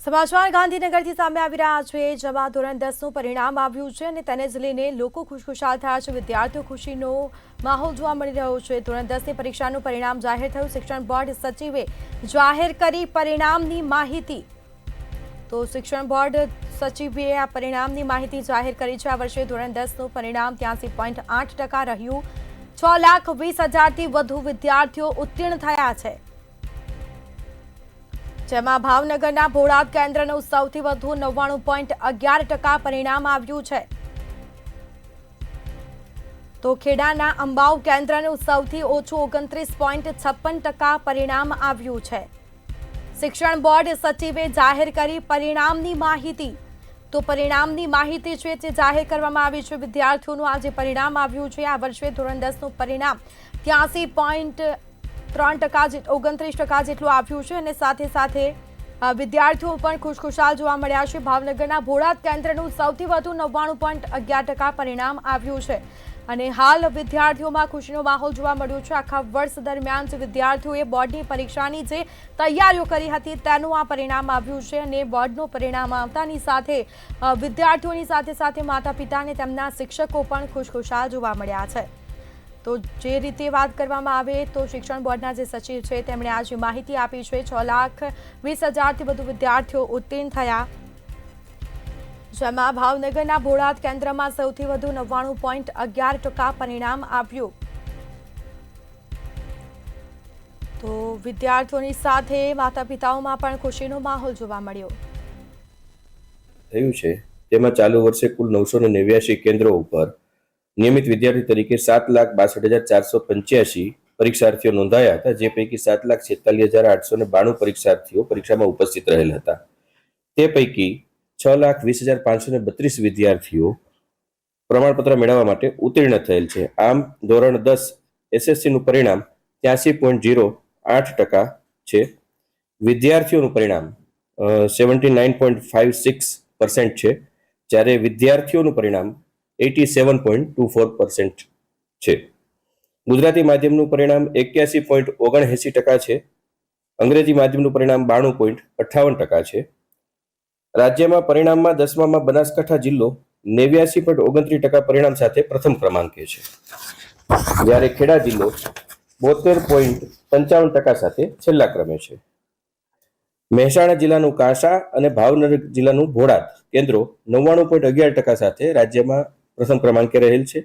સમાચાર ગાંધીનગરથી સામે આવી રહ્યા છે, જેમાં ધોરણ 10નું પરિણામ આવ્યું છે અને તેને જ લઈને લોકો ખુશખુશાલ થયા છે. વિદ્યાર્થીઓ ખુશીનો માહોલ જોવા મળી રહ્યો છે. ધોરણ 10ની પરીક્ષાનું પરિણામ જાહેર થયું. શિક્ષણ બોર્ડ સચિવે જાહેર કરી પરિણામની માહિતી. તો શિક્ષણ બોર્ડ સચિવે આ પરિણામની માહિતી જાહેર કરી છે. આ વર્ષે ધોરણ 10નું પરિણામ 83.8% રહ્યું. 6,20,000થી વધુ વિદ્યાર્થીઓ ઉત્તીર્ણ થયા છે, જેમાં ભાવનગરના બોડાદ કેન્દ્રનું સૌથી વધુ 99.11% પરિણામ આવ્યું છે. તો ખેડાના અંબાવ કેન્દ્રનું સૌથી ઓછું 29.56% પરિણામ આવ્યું છે. શિક્ષણ બોર્ડ સચિવે જાહેર કરી પરિણામની માહિતી. તો પરિણામની માહિતી છે તે જાહેર કરવામાં આવી છે. વિદ્યાર્થીઓનું આજે પરિણામ આવ્યું છે. આ વર્ષે ધોરણ 10નું પરિણામ 83.29% જેટલું આવ્યું છે અને સાથે સાથે વિદ્યાર્થીઓ પણ ખુશખુશાલ જોવા મળ્યા છે. ભાવનગરના બોડાદ કેન્દ્રનું સૌથી વધુ 99.11% પરિણામ આવ્યું છે અને હાલ વિદ્યાર્થીઓમાં ખુશીનો માહોલ જોવા મળ્યો છે. આખા વર્ષ દરમિયાન જે વિદ્યાર્થીઓએ બોર્ડની પરીક્ષાની જે તૈયારીઓ કરી હતી તેનું આ પરિણામ આવ્યું છે અને બોર્ડનું પરિણામ આવતાની સાથે વિદ્યાર્થીઓની સાથે સાથે માતા પિતા અને તેમના શિક્ષકો પણ ખુશખુશાલ જોવા મળ્યા છે. તો જે રીતે વાત કરવામાં આવે તો શિક્ષણ બોર્ડના જે સચિવ છે તેમણે આજે માહિતી આપી છે. 6,20,000થી વધુ વિદ્યાર્થીઓ ઉત્તીર્ણ થયા, જેમાં ભાવનગરના બોડાદ કેન્દ્રમાં સૌથી વધુ 99.11% પરિણામ આવ્યું. તો વિદ્યાર્થીઓની સાથે માતા પિતાઓમાં પણ ખુશીનો માહોલ જોવા મળ્યો થયું છે. તેમાં ચાલુ વર્ષે કુલ 989 કેન્દ્રો ઉપર નિયમિત વિદ્યાર્થી તરીકે 7,62,485 પરીક્ષાર્થીઓ નોંધાયા હતા, જે પૈકી 7,46,892 પરીક્ષાર્થીઓ પરીક્ષામાં ઉપસ્થિત રહેલ હતા. તે પૈકી 6,20,532 વિદ્યાર્થીઓ પ્રમાણપત્ર મેળવવા માટે ઉત્તીર્ણ થયેલ છે. આમ ધોરણ 10 એસએસસીનું પરિણામ 83.08% છે. વિદ્યાર્થીઓનું પરિણામ 79.56% છે, જ્યારે વિદ્યાર્થીઓનું પરિણામ 87.24% છે. ગુજરાતી માધ્યમનું પરિણામ 81.79% છે. અંગ્રેજી માધ્યમનું પરિણામ 92.58% છે. રાજ્યમાં પરિણામમાં 10મામાં બનાસકાંઠા જિલ્લો 89.29% પરિણામ સાથે પ્રથમ ક્રમાંકે છે, જ્યારે ખેડા જિલ્લો 72.55% સાથે છેલ્લા ક્રમે છે. મહેસાણા જિલ્લાનું કાંસા અને ભાવનગર જિલ્લાનું બોડાદ કેન્દ્રો 99.11% સાથે રાજ્યમાં પ્રથમ ક્રમાંકે રહેલ છે.